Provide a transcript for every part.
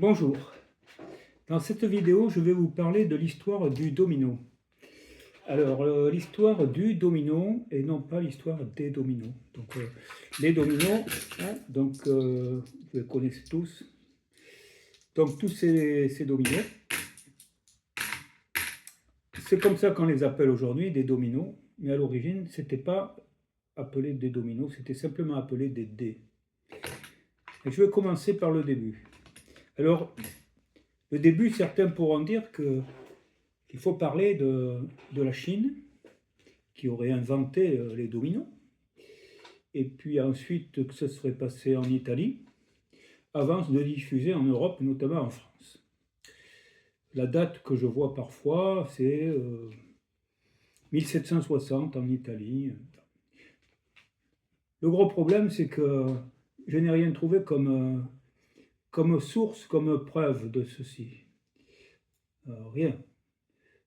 Bonjour, dans cette vidéo je vais vous parler de l'histoire du domino. Alors l'histoire du domino et non pas l'histoire des dominos. Donc les dominos, hein, vous les connaissez tous. Donc tous ces dominos, c'est comme ça qu'on les appelle aujourd'hui, des dominos, mais à l'origine c'était pas appelé des dominos, c'était simplement appelé des dés. Et je vais commencer par le début. Alors le début, certains pourront dire qu'il faut parler de la Chine, qui aurait inventé les dominos, et puis ensuite que ça serait passé en Italie, avant de diffuser en Europe, notamment en France. La date que je vois parfois, c'est 1760 en Italie. Le gros problème, c'est que je n'ai rien trouvé comme source, comme preuve de ceci. Rien.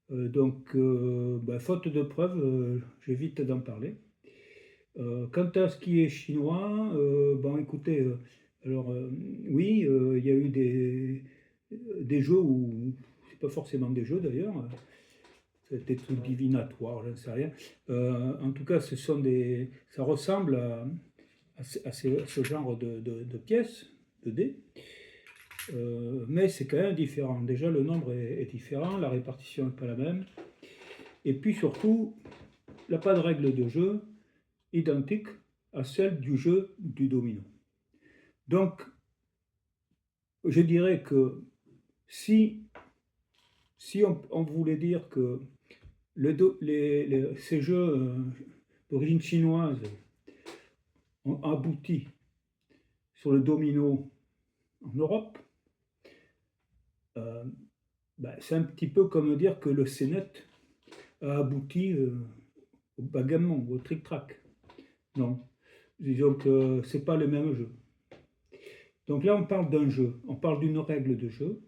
Faute de preuves, j'évite d'en parler. Quant à ce qui est chinois, écoutez, oui, il y a eu des jeux où, c'est pas forcément des jeux d'ailleurs, c'était tout divinatoire, je ne sais rien. En tout cas, ça ressemble à ce genre de pièces, de dés, mais c'est quand même différent. Déjà, le nombre est différent, la répartition n'est pas la même, et puis surtout, il n'y a pas de règle de jeu identique à celle du jeu du domino. Donc, je dirais que si on voulait dire que ces jeux d'origine chinoise ont abouti sur le domino en Europe, c'est un petit peu comme dire que le Sénat a abouti au bagamon, au tric-trac. Non, disons que ce n'est pas le même jeu. Donc là, on parle d'un jeu, on parle d'une règle de jeu.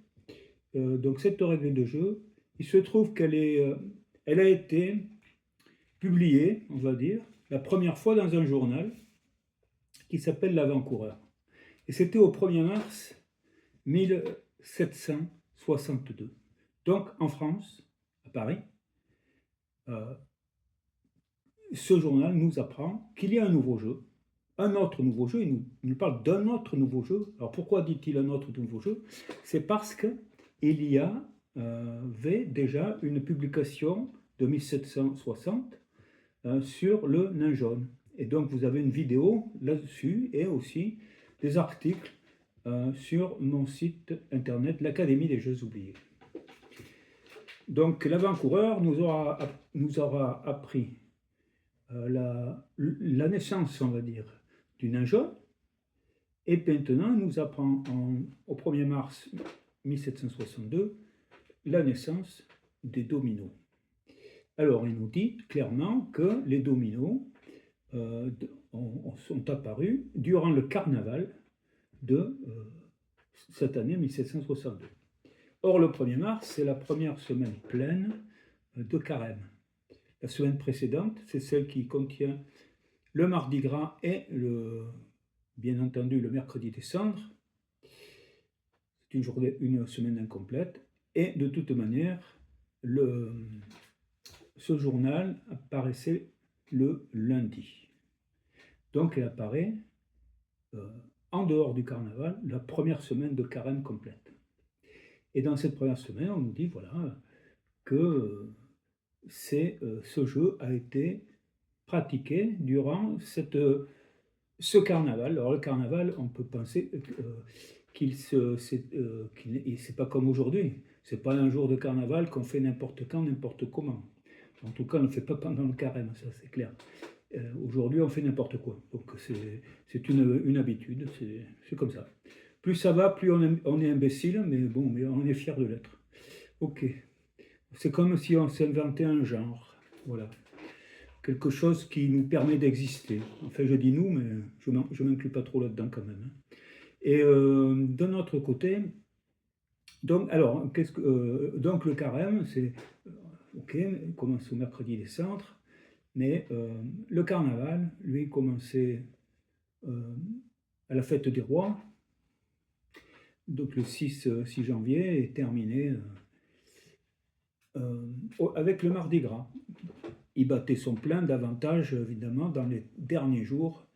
Donc cette règle de jeu, il se trouve elle a été publiée, on va dire, la première fois dans un journal qui s'appelle l'Avant-Coureur. Et c'était au 1er mars 1762. Donc en France, à Paris, ce journal nous apprend qu'il y a un nouveau jeu, un autre nouveau jeu. Il nous parle d'un autre nouveau jeu. Alors pourquoi dit-il un autre nouveau jeu? C'est parce qu'il y avait déjà une publication de 1760 sur le nain jaune. Et donc vous avez une vidéo là-dessus et aussi des articles sur mon site internet, l'Académie des Jeux Oubliés. Donc l'avant-coureur nous aura appris la naissance, on va dire, du nain jaune, et maintenant nous apprend au 1er mars 1762 la naissance des dominos. Alors il nous dit clairement que les dominos sont apparus durant le carnaval de cette année 1762. Or le 1er mars, c'est la première semaine pleine de carême. La semaine précédente, c'est celle qui contient le mardi gras et bien entendu le mercredi des cendres. C'est une semaine incomplète. Et de toute manière, ce journal apparaissait le lundi. Donc elle apparaît en dehors du carnaval, la première semaine de carême complète. Et dans cette première semaine, on nous dit voilà que ce jeu a été pratiqué durant ce carnaval. Alors le carnaval, on peut penser c'est pas comme aujourd'hui. C'est pas un jour de carnaval qu'on fait n'importe quand, n'importe comment. En tout cas, on ne le fait pas pendant le carême, ça c'est clair. Aujourd'hui, on fait n'importe quoi. Donc c'est une habitude, c'est comme ça. Plus ça va, plus on est imbécile, mais bon, mais on est fier de l'être. Ok. C'est comme si on s'inventait un genre. Voilà. Quelque chose qui nous permet d'exister. Enfin, je dis nous, mais je ne m'inclus pas trop là-dedans quand même. Et d'un autre côté, donc le carême, c'est ok, il commence au mercredi des cendres, mais le carnaval, lui, commençait à la fête des rois, Donc le 6 janvier est terminé avec le Mardi Gras. Il battait son plein davantage, évidemment, dans les derniers jours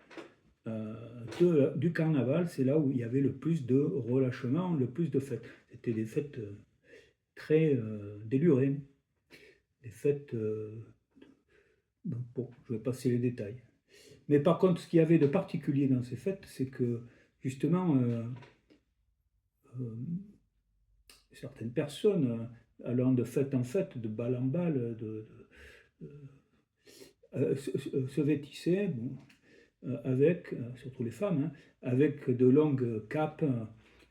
du carnaval. C'est là où il y avait le plus de relâchement, le plus de fêtes. C'était des fêtes très délurées, des fêtes... bon, je vais passer les détails. Mais par contre, ce qu'il y avait de particulier dans ces fêtes, c'est que, justement, certaines personnes, allant de fête en fête, de balle en balle, se vêtissaient, bon, avec, surtout les femmes, hein, avec de longues capes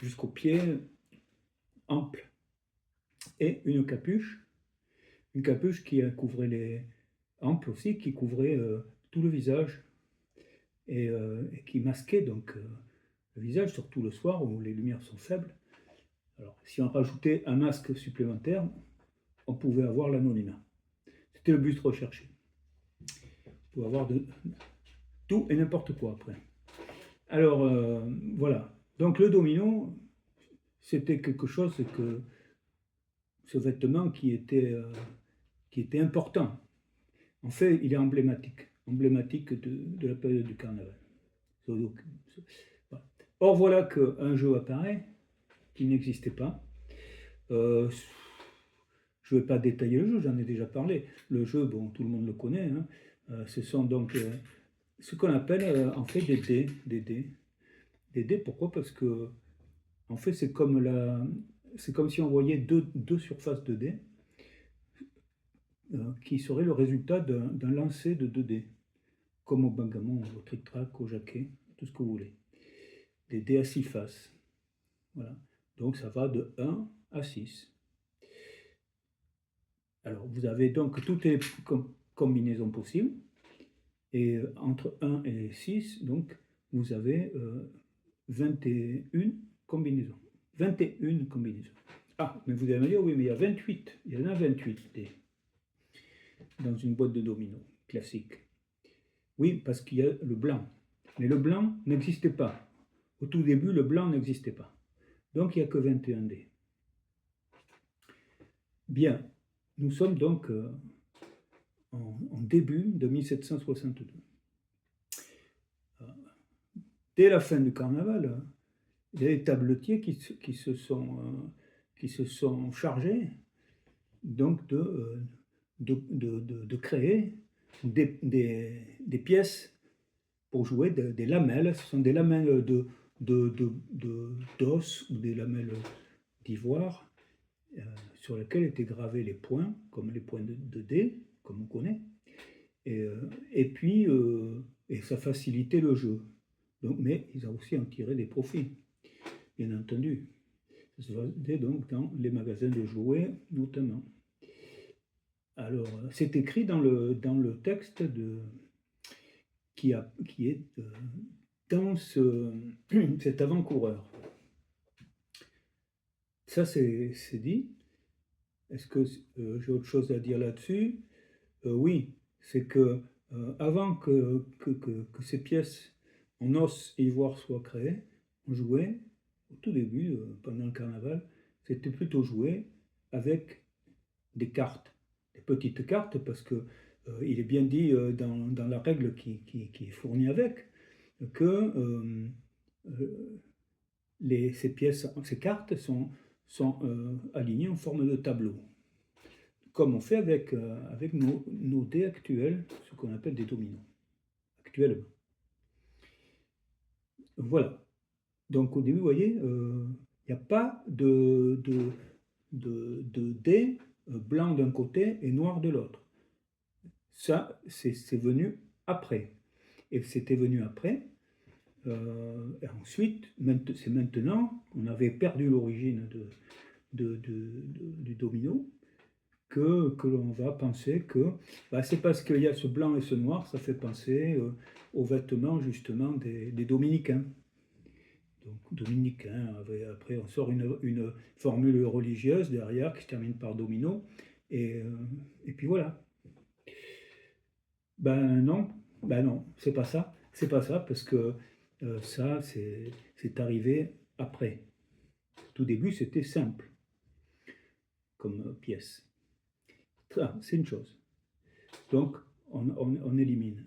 jusqu'aux pieds, amples, et une capuche qui couvrait les amples aussi, qui couvrait tout le visage et qui masquait donc le visage, surtout le soir où les lumières sont faibles. Alors, si on rajoutait un masque supplémentaire, on pouvait avoir l'anonymat. C'était le but recherché. On pouvait avoir tout et n'importe quoi après. Alors, voilà. Donc, le domino, c'était quelque chose que ce vêtement qui était important. En fait, il est emblématique de la période du carnaval. Or, voilà qu'un jeu apparaît qui n'existait pas. Je ne vais pas détailler le jeu, j'en ai déjà parlé. Le jeu, bon, tout le monde le connaît. Hein. Ce sont donc ce qu'on appelle en fait des dés. Des dés, pourquoi? Parce que en fait, c'est comme si on voyait deux surfaces de dés qui seraient le résultat d'un lancer de 2 dés, comme au backgammon, au tric-trac, au jaquet, tout ce que vous voulez. Des dés à 6 faces. Voilà. Donc ça va de 1 à 6. Alors vous avez donc toutes les combinaisons possibles. Et entre 1 et 6, donc, vous avez 21 combinaisons. 21 combinaisons. Ah, mais vous allez me dire, oui, mais il y a 28. Il y en a 28 dans une boîte de dominos classique. Oui, parce qu'il y a le blanc. Mais le blanc n'existait pas. Au tout début, le blanc n'existait pas. Donc, il n'y a que 21 dés. Bien, nous sommes donc en début de 1762. Dès la fin du carnaval, il y a des tabletiers qui se sont chargés donc de créer des pièces pour jouer des lamelles. Ce sont des lamelles d'os ou des lamelles d'ivoire sur lesquelles étaient gravés les points, comme les points de dés, comme on connaît. Et puis, ça facilitait le jeu. Donc, mais ils ont aussi en tiré des profits, bien entendu. Ça se faisait donc dans les magasins de jouets, notamment. Alors, c'est écrit dans le texte qui est dans cet avant-coureur. Ça, c'est dit. Est-ce que j'ai autre chose à dire là-dessus? Oui, c'est que avant que ces pièces en os et ivoire soient créées, on jouait, au tout début, pendant le carnaval, c'était plutôt joué avec des cartes, des petites cartes, parce que il est bien dit dans la règle qui est fournie avec, que ces cartes sont alignées en forme de tableau, comme on fait avec nos dés actuels, ce qu'on appelle des dominos, actuellement. Voilà. Donc au début, vous voyez, il n'y a pas de dés blanc d'un côté et noir de l'autre. Ça, c'est venu après. Et c'était venu après. Et ensuite, c'est maintenant, on avait perdu l'origine du domino, que l'on va penser que c'est parce qu'il y a ce blanc et ce noir, ça fait penser aux vêtements justement des dominicains. Donc dominicain, après on sort une formule religieuse derrière qui se termine par domino, et puis voilà. Non, c'est pas ça parce que ça c'est arrivé après. Au tout début, c'était simple comme pièce. Ça, c'est une chose. Donc, on élimine.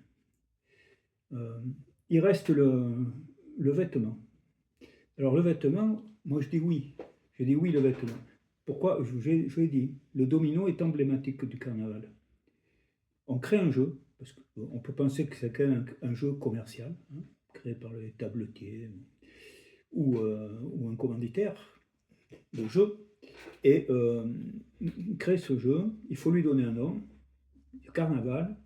Il reste le vêtement. Alors, le vêtement, moi je dis oui. Je dis oui, le vêtement. Pourquoi? Je l'ai dit, le domino est emblématique du carnaval. On crée un jeu, parce qu'on peut penser que c'est un jeu commercial, hein, créé par les tabletiers ou un commanditaire de jeu. Et créer ce jeu, il faut lui donner un nom. Le carnaval,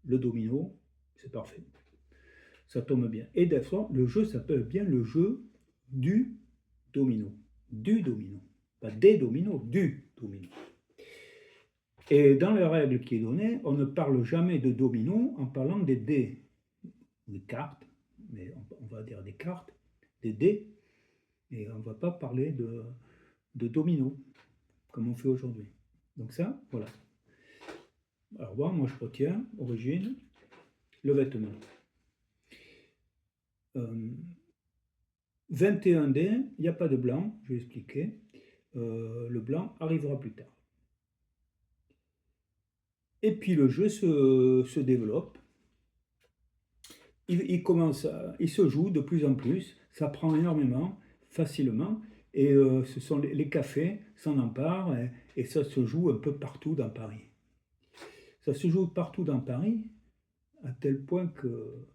le domino, c'est parfait. Ça tombe bien. Et d'ailleurs, le jeu s'appelle bien le jeu du domino. Du domino. Pas des dominos, du domino. Et dans la règle qui est donnée, on ne parle jamais de domino en parlant des dés, des cartes, mais on va dire des cartes, des dés, et on ne va pas parler de domino, comme on fait aujourd'hui. Donc ça, voilà. Alors bon, moi je retiens, origine, le vêtement. 21 dés, il n'y a pas de blanc, je vais expliquer. Le blanc arrivera plus tard. Et puis le jeu se développe. Il se joue de plus en plus, ça prend énormément, facilement, et ce sont les cafés s'en emparent, et ça se joue un peu partout dans Paris. Ça se joue partout dans Paris, à tel point que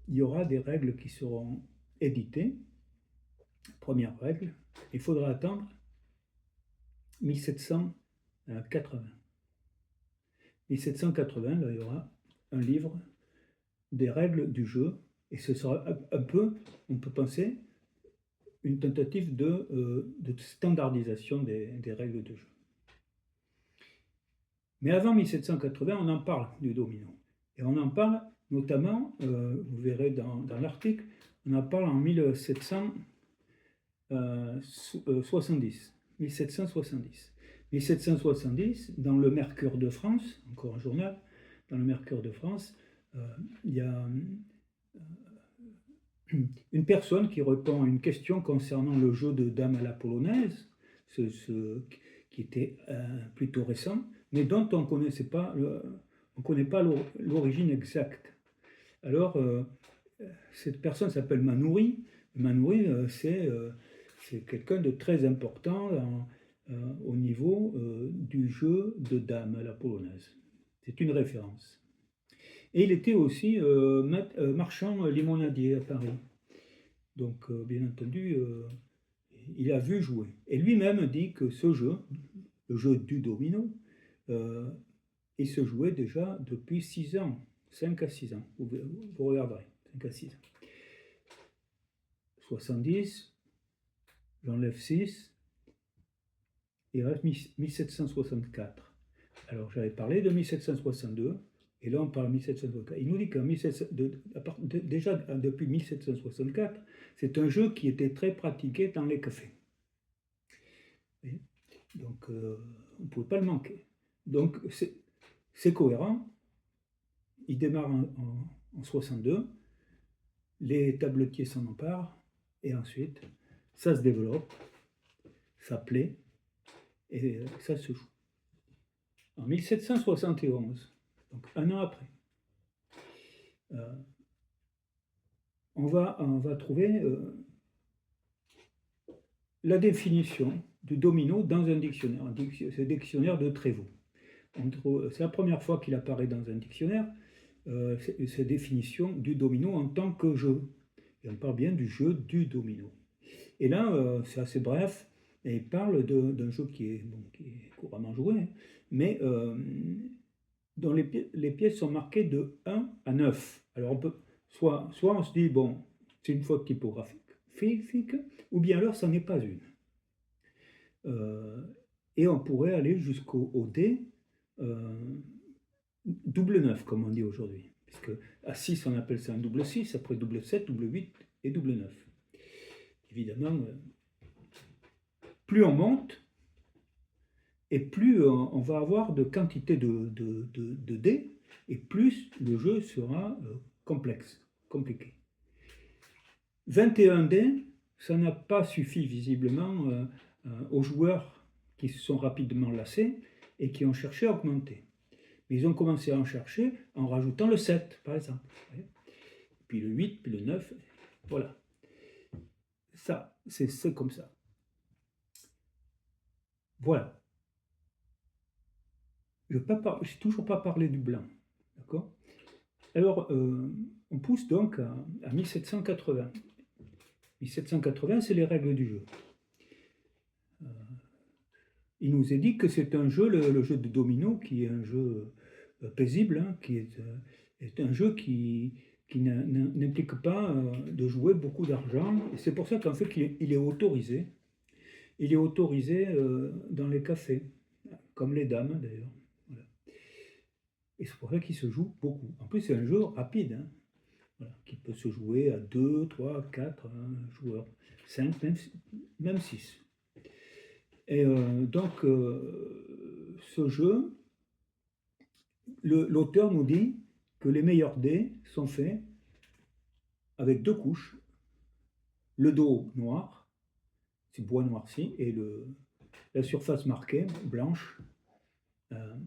il y aura des règles qui seront éditées. Première règle, il faudra attendre 1780. 1780, là, il y aura un livre des règles du jeu, et ce sera un peu, on peut penser, une tentative de standardisation des règles de jeu. Mais avant 1780, on en parle du domino. Et on en parle notamment, vous verrez dans l'article, on en parle en 1770. 1770, dans le Mercure de France, encore un journal, dans le Mercure de France, il y a une personne qui répond à une question concernant le jeu de dames à la polonaise, qui était plutôt récent, mais dont on ne connaît pas l'origine exacte. Alors, cette personne s'appelle Manoury. Manoury, c'est quelqu'un de très important au niveau du jeu de dames à la polonaise. C'est une référence. Et il était aussi marchand limonadier à Paris. Donc, bien entendu, il a vu jouer. Et lui-même dit que ce jeu, le jeu du domino, il se jouait déjà depuis 6 ans, 5 à 6 ans. Vous regarderez, 5 à 6 ans. 70, j'enlève 6, il reste 1764. Alors, j'avais parlé de 1762. Et là, on parle de 1764. Il nous dit déjà depuis 1764, c'est un jeu qui était très pratiqué dans les cafés. Et donc, on ne pouvait pas le manquer. Donc, c'est cohérent. Il démarre en 62. Les tabletiers s'en emparent. Et ensuite, ça se développe. Ça plaît. Et ça se joue. En 1771. Donc, un an après, on va trouver la définition du domino dans un dictionnaire. C'est le dictionnaire de Trévoux. C'est la première fois qu'il apparaît dans un dictionnaire, cette définition du domino en tant que jeu. Et on parle bien du jeu du domino. Et là, c'est assez bref, et il parle d'un jeu qui est couramment joué, hein, mais dont les pièces sont marquées de 1 à 9. Alors on peut, soit on se dit, bon, c'est une faute typographique, ou bien alors ça n'est pas une. Et on pourrait aller jusqu'au dé double 9, comme on dit aujourd'hui. Puisque à 6, on appelle ça un double 6, après double 7, double 8 et double 9. Évidemment, plus on monte, et plus on va avoir de quantité de dés, et plus le jeu sera compliqué. 21 dés, ça n'a pas suffi visiblement aux joueurs qui se sont rapidement lassés et qui ont cherché à augmenter. Mais ils ont commencé à en chercher en rajoutant le 7, par exemple. Puis le 8, puis le 9, voilà. Ça, c'est comme ça. Voilà. Je n'ai toujours pas parlé du blanc. D'accord? Alors, on pousse donc à 1780. 1780, c'est les règles du jeu. Il nous est dit que c'est un jeu, le jeu de domino, qui est un jeu paisible, hein, qui est un jeu qui n'implique pas de jouer beaucoup d'argent. Et c'est pour ça qu'en fait, il est autorisé. Il est autorisé dans les cafés, comme les dames d'ailleurs. Voilà. Et c'est pour ça qu'il se joue beaucoup. En plus, c'est un jeu rapide, hein, voilà, qui peut se jouer à 2, 3, 4 joueurs, 5, même 6. Et donc, ce jeu, l'auteur nous dit que les meilleurs dés sont faits avec 2 couches, le dos noir, c'est bois noirci, et la surface marquée, blanche,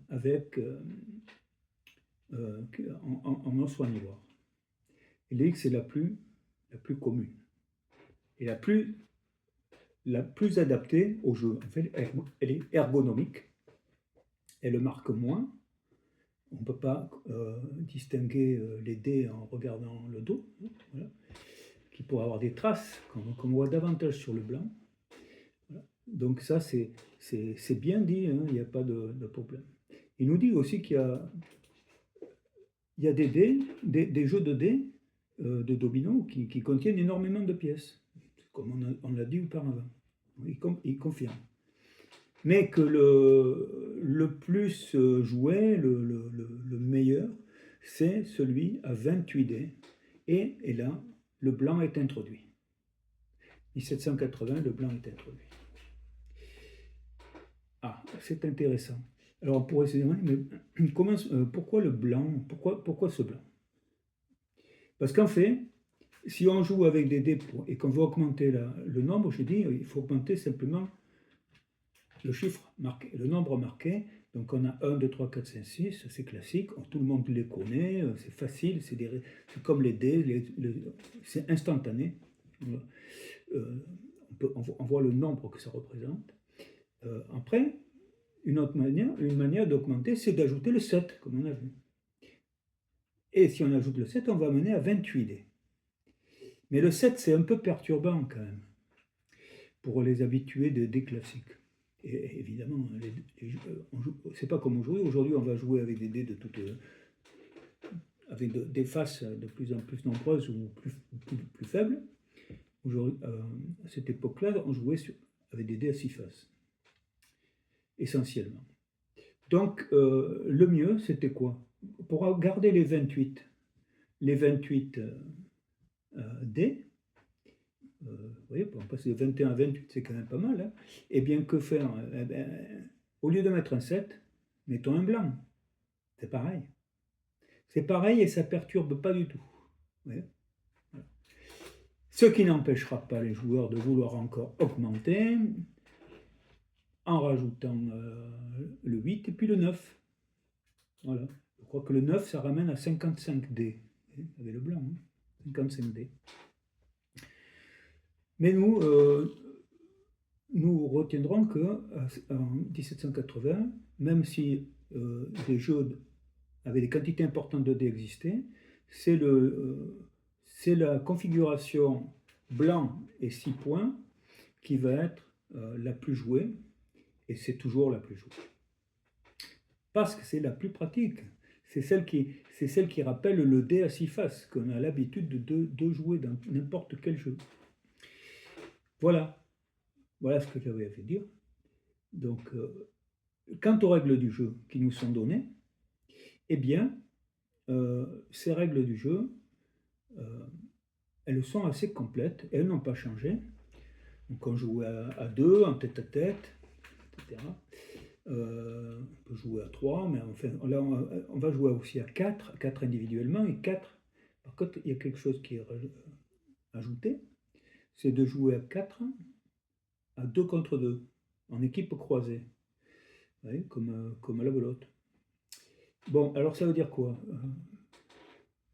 avec en os soie noir. Et l'X est la plus commune et la plus adaptée au jeu. En fait, elle est ergonomique, elle marque moins. On ne peut pas distinguer les dés en regardant le dos, hein, voilà, qui pourrait avoir des traces qu'on voit davantage sur le blanc. Voilà. Donc ça, c'est bien dit, hein, il n'y a pas de problème. Il nous dit aussi qu'il y a des dés, des jeux de dés de domino qui contiennent énormément de pièces, comme on l'a dit auparavant. Il confirme. Mais que le plus joué, le meilleur, c'est celui à 28 dés. Et là, le blanc est introduit. 1780, le blanc est introduit. Ah, c'est intéressant. Alors on pourrait se demander, mais pourquoi le blanc? Pourquoi ce blanc? Parce qu'en fait, si on joue avec des dés et qu'on veut augmenter le nombre, je dis, il faut augmenter simplement le chiffre marqué, le nombre marqué. Donc on a 1, 2, 3, 4, 5, 6, c'est classique, tout le monde les connaît, c'est facile, c'est comme les dés, c'est instantané. On voit le nombre que ça représente. Après, une manière d'augmenter, c'est d'ajouter le 7, comme on a vu. Et si on ajoute le 7, on va mener à 28 dés. Mais le 7, c'est un peu perturbant quand même, pour les habitués des dés classiques. Et évidemment, c'est pas comme aujourd'hui. Aujourd'hui, on va jouer avec des dés avec des faces de plus en plus nombreuses ou plus faibles. À cette époque-là, on jouait avec des dés à 6 faces, essentiellement. Donc, le mieux, c'était quoi? Pour garder les 28 dés, vous voyez, pour passer de 21 à 28, c'est quand même pas mal. Hein. Et bien, que faire? Au lieu de mettre un 7, mettons un blanc. C'est pareil. C'est pareil et ça ne perturbe pas du tout. Voilà. Ce qui n'empêchera pas les joueurs de vouloir encore augmenter en rajoutant le 8 et puis le 9. Voilà. Je crois que le 9, ça ramène à 55 dés. Avec le blanc, hein. 55 dés. Mais nous retiendrons qu'en 1780, même si des jeux avec des quantités importantes de dés existaient, c'est la configuration blanc et 6 points qui va être la plus jouée, et c'est toujours la plus jouée. Parce que c'est la plus pratique. C'est celle qui rappelle le dé à 6 faces, qu'on a l'habitude de jouer dans n'importe quel jeu. Voilà ce que j'avais à vous dire. Donc, quant aux règles du jeu qui nous sont données, eh bien, ces règles du jeu, elles sont assez complètes, elles n'ont pas changé. Donc, on joue à 2, en tête-à-tête, etc. On peut jouer à 3, mais enfin, là, on va jouer aussi à 4 individuellement, et 4, par contre, il y a quelque chose qui est ajouté, c'est de jouer à 4, à 2 contre 2, en équipe croisée, vous voyez, comme à la belote. Bon, alors ça veut dire quoi?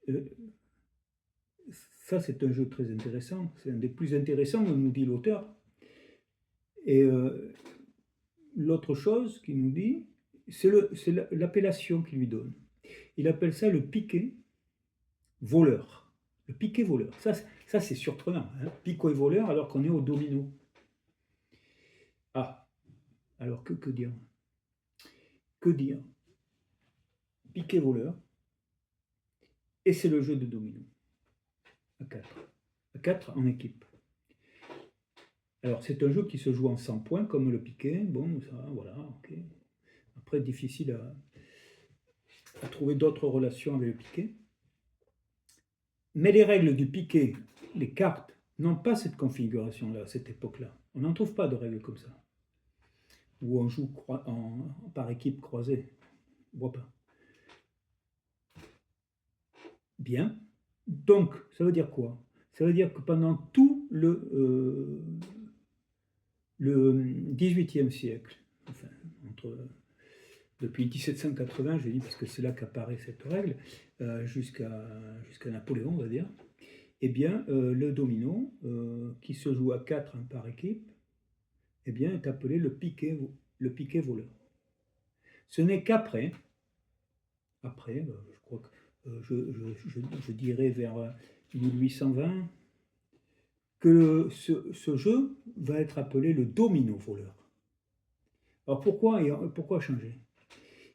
Euh, Ça, c'est un jeu très intéressant, c'est un des plus intéressants, nous dit l'auteur. Et l'autre chose qu'il nous dit, c'est l'appellation qu'il lui donne. Il appelle ça le piquet voleur. Le piquet voleur. Ça c'est surprenant. Hein, piquet voleur alors qu'on est au domino. Ah, alors que dire? Que dire? Piquet voleur. Et c'est le jeu de domino. À 4. À 4 en équipe. Alors c'est un jeu qui se joue en 100 points comme le piquet. Bon, ça, voilà, ok. Après, difficile à trouver d'autres relations avec le piquet. Mais les règles du piquet, les cartes, n'ont pas cette configuration-là, à cette époque-là. On n'en trouve pas de règles comme ça. Où on joue par équipe croisée. On ne voit pas. Bien. Donc, ça veut dire quoi? Ça veut dire que pendant tout le XVIIIe siècle, enfin, depuis 1780, je dis parce que c'est là qu'apparaît cette règle, jusqu'à Napoléon, on va dire, eh bien, le domino, qui se joue à 4 par équipe, eh bien, est appelé le piquet voleur. Ce n'est qu'après, je crois que je dirais vers 1820, que ce jeu va être appelé le domino voleur. Alors pourquoi changer?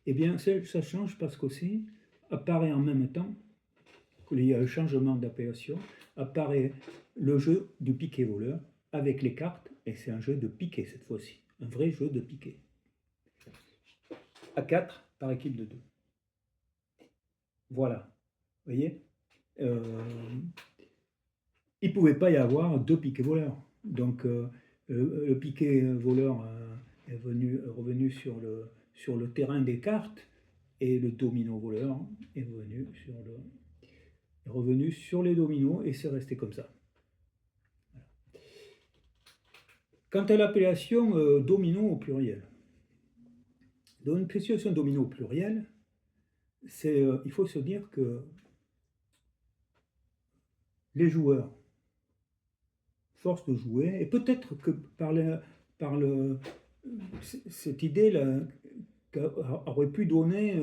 Eh bien, ça change parce qu'aussi apparaît en même temps qu'il y a un changement d'appellation, apparaît le jeu du piquet voleur avec les cartes, et c'est un jeu de piquet cette fois-ci, un vrai jeu de piquet. À 4 par équipe de 2. Voilà, vous voyez, il ne pouvait pas y avoir 2 piquets voleurs. Donc le piquet voleur est revenu sur le terrain des cartes, et le domino voleur est revenu sur les dominos, et c'est resté comme ça. Voilà. Quant à l'appellation domino au pluriel, dans une l'appellation domino au pluriel, il faut se dire que les joueurs, force de jouer, et peut-être que cette idée-là aurait pu donner,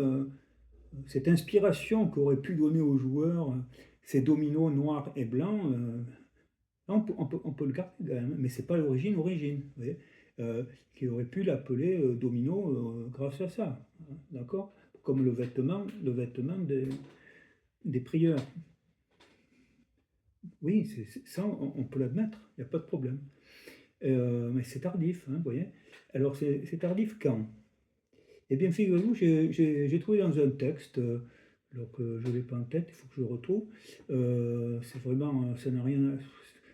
cette inspiration qu'aurait pu donner aux joueurs ces dominos noirs et blancs, on peut le garder quand même, mais c'est pas l'origine, vous voyez, qui aurait pu l'appeler domino grâce à ça, hein, d'accord? Comme le vêtement des prieurs. Oui, ça, on peut l'admettre, il n'y a pas de problème. Mais c'est tardif, hein, vous voyez. Alors, c'est tardif quand? Eh bien, figurez-vous, j'ai trouvé dans un texte, alors que je ne l'ai pas en tête, il faut que je le retrouve. C'est vraiment, ça n'a rien.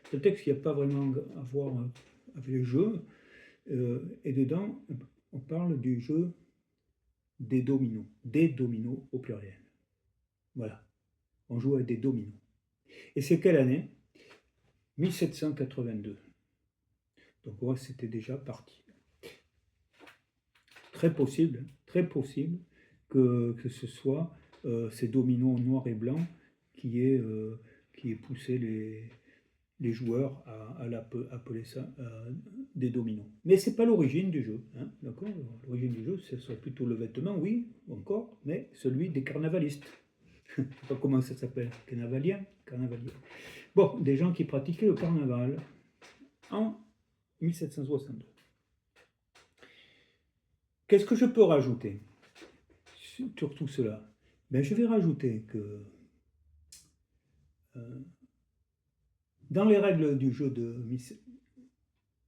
C'est un texte qui n'a pas vraiment à voir avec les jeux. Et dedans, on parle du jeu des dominos au pluriel. Voilà, on joue avec des dominos. Et c'est quelle année? 1782. Donc ouais, c'était déjà parti. Très possible que ce soit ces dominos noirs et blancs qui aient poussé les joueurs à appeler ça des dominos. Mais c'est pas l'origine du jeu, hein, d'accord? L'origine du jeu, ce serait plutôt le vêtement, oui, encore, mais celui des carnavalistes. Je ne sais pas comment ça s'appelle, carnavaliens. Bon, des gens qui pratiquaient le carnaval en 1762. Qu'est-ce que je peux rajouter sur tout cela? Ben, je vais rajouter que dans les règles du jeu de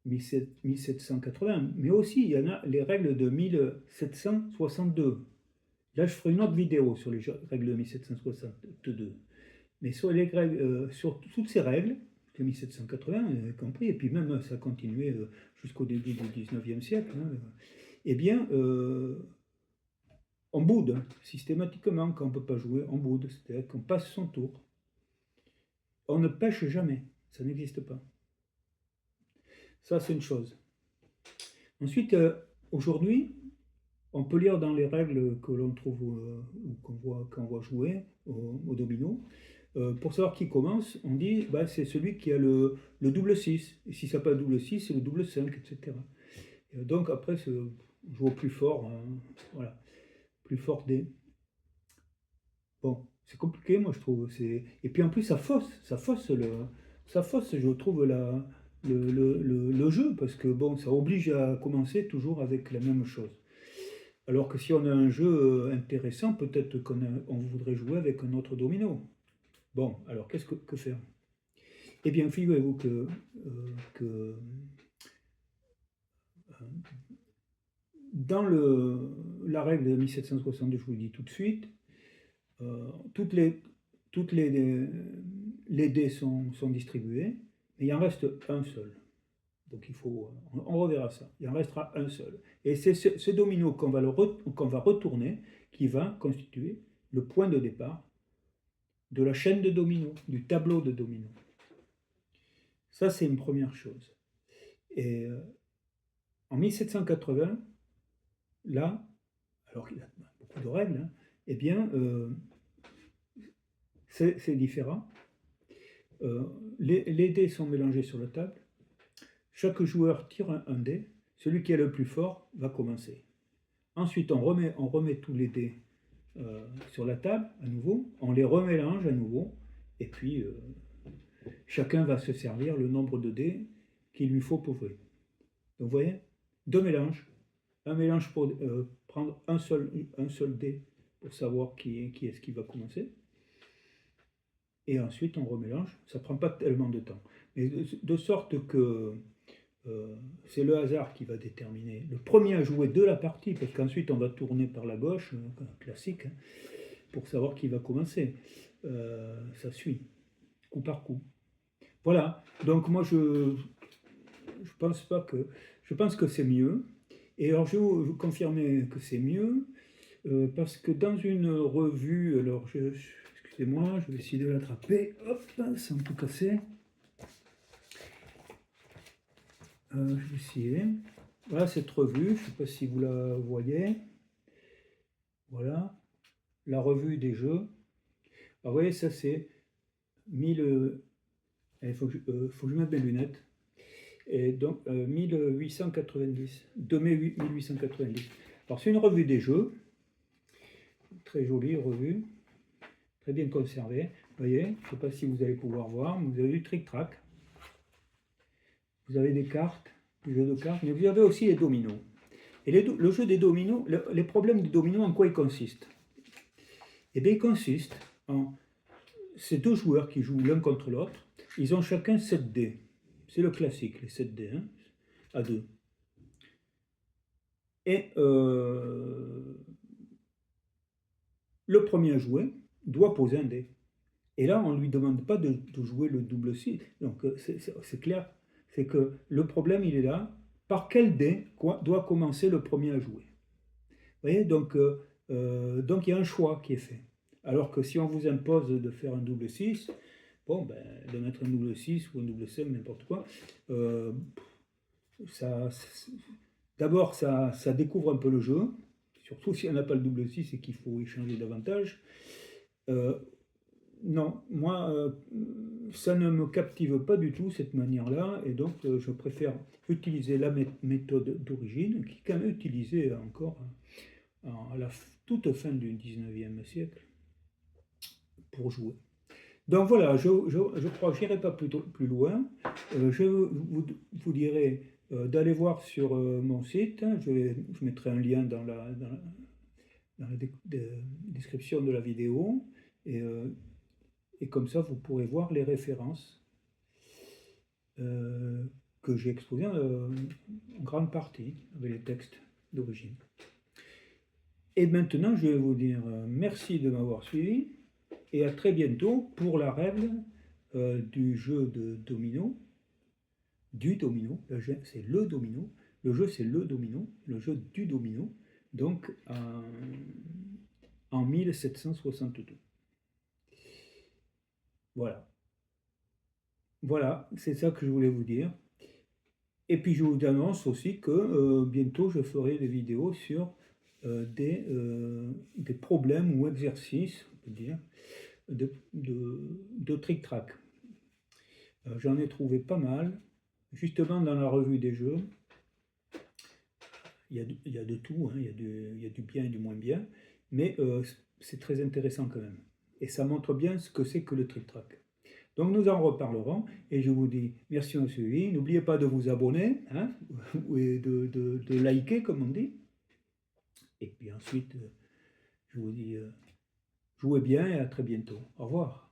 1780, mais aussi il y en a les règles de 1762. Là, je ferai une autre vidéo sur les règles de 1762. Mais sur sur toutes ces règles de 1780, compris, et puis même ça a continué jusqu'au début du 19e siècle, hein, eh bien, on boude systématiquement quand on ne peut pas jouer, on boude, c'est-à-dire qu'on passe son tour. On ne pêche jamais, ça n'existe pas. Ça, c'est une chose. Ensuite, aujourd'hui, on peut lire dans les règles que l'on trouve ou qu'on voit quand on va jouer au domino. Pour savoir qui commence, on dit bah, c'est celui qui a le double 6. Et si ça n'a pas le double 6, c'est le double 5, etc. Et donc après, c'est jouer au plus fort, hein, voilà, plus fort des. Bon, c'est compliqué, moi je trouve. Et puis en plus, ça fausse, je trouve, le jeu, parce que bon, ça oblige à commencer toujours avec la même chose. Alors que si on a un jeu intéressant, peut-être qu'on voudrait jouer avec un autre domino. Bon, alors qu'est-ce que faire? Eh bien, figurez-vous que dans la règle de 1762, je vous le dis tout de suite, toutes les dés sont distribués, mais il en reste un seul. Donc on reverra ça. Il en restera un seul. Et c'est ce domino qu'on va retourner qui va constituer le point de départ de la chaîne de dominos, du tableau de dominos. Ça, c'est une première chose. Et en 1780, là, alors qu'il y a beaucoup de règles, hein, eh bien, c'est différent. Les dés sont mélangés sur la table. Chaque joueur tire un dé. Celui qui est le plus fort va commencer. Ensuite, on remet tous les dés sur la table à nouveau. On les remélange à nouveau. Et puis, chacun va se servir le nombre de dés qu'il lui faut pour jouer. Donc, vous voyez, deux mélanges. Un mélange pour prendre un seul dé pour savoir qui est-ce qui va commencer. Et ensuite, on remélange. Ça ne prend pas tellement de temps. Mais de sorte que c'est le hasard qui va déterminer le premier à jouer de la partie, parce qu'ensuite, on va tourner par la gauche, classique, hein, pour savoir qui va commencer. Ça suit, coup par coup. Voilà. Donc, moi, je pense que c'est mieux. Et alors, je vais vous confirmer que c'est mieux, parce que dans une revue, alors, excusez-moi, je vais essayer de l'attraper, hop, sans tout casser. Je vais essayer. Voilà cette revue, je ne sais pas si vous la voyez. Voilà, la revue des jeux. Alors, vous voyez, ça c'est 1000. Il faut que je mette mes lunettes. Et donc, 1890, de mai 1890. Alors, c'est une revue des jeux. Très jolie revue. Très bien conservée. Vous voyez, je ne sais pas si vous allez pouvoir voir, mais vous avez du tric-trac. Vous avez des cartes, du jeu de cartes, mais vous avez aussi les dominos. Et le jeu des dominos, les problèmes des dominos, en quoi ils consistent? Eh bien, ils consistent en ces deux joueurs qui jouent l'un contre l'autre, ils ont chacun 7 dés. C'est le classique, les 7 dés, hein, à 2. Et le premier à jouer doit poser un dé. Et là, on ne lui demande pas de jouer le double 6. Donc, c'est clair. C'est que le problème, il est là. Par quel dé doit commencer le premier à jouer? Vous voyez, donc il y a un choix qui est fait. Alors que si on vous impose de faire un double 6, bon, ben, de mettre un double 6 ou un double 5, n'importe quoi, d'abord, ça découvre un peu le jeu, surtout si on n'a pas le double 6 et qu'il faut échanger davantage. Non, moi, ça ne me captive pas du tout, cette manière-là, et donc je préfère utiliser la méthode d'origine, qui est quand même utilisée encore à la toute fin du 19e siècle, pour jouer. Donc voilà, je crois que je n'irai pas plus loin. Je vous dirai d'aller voir sur mon site. Je mettrai un lien dans la description de la vidéo. Et comme ça, vous pourrez voir les références que j'ai exposées en grande partie avec les textes d'origine. Et maintenant, je vais vous dire merci de m'avoir suivi et à très bientôt pour la règle du jeu de domino, du domino. C'est le domino. Le jeu, c'est le domino, le jeu du domino, donc en 1762. Voilà. Voilà, c'est ça que je voulais vous dire. Et puis je vous annonce aussi que bientôt je ferai des vidéos sur des problèmes ou exercices, on peut dire, de trick-track. J'en ai trouvé pas mal, justement dans la revue des jeux. Il y a de tout, hein, il y a du bien et du moins bien, mais c'est très intéressant quand même. Et ça montre bien ce que c'est que le trick-track. Donc nous en reparlerons et je vous dis merci au suivi. N'oubliez pas de vous abonner, hein, et de liker comme on dit. Et puis ensuite, je vous dis jouez bien et à très bientôt. Au revoir.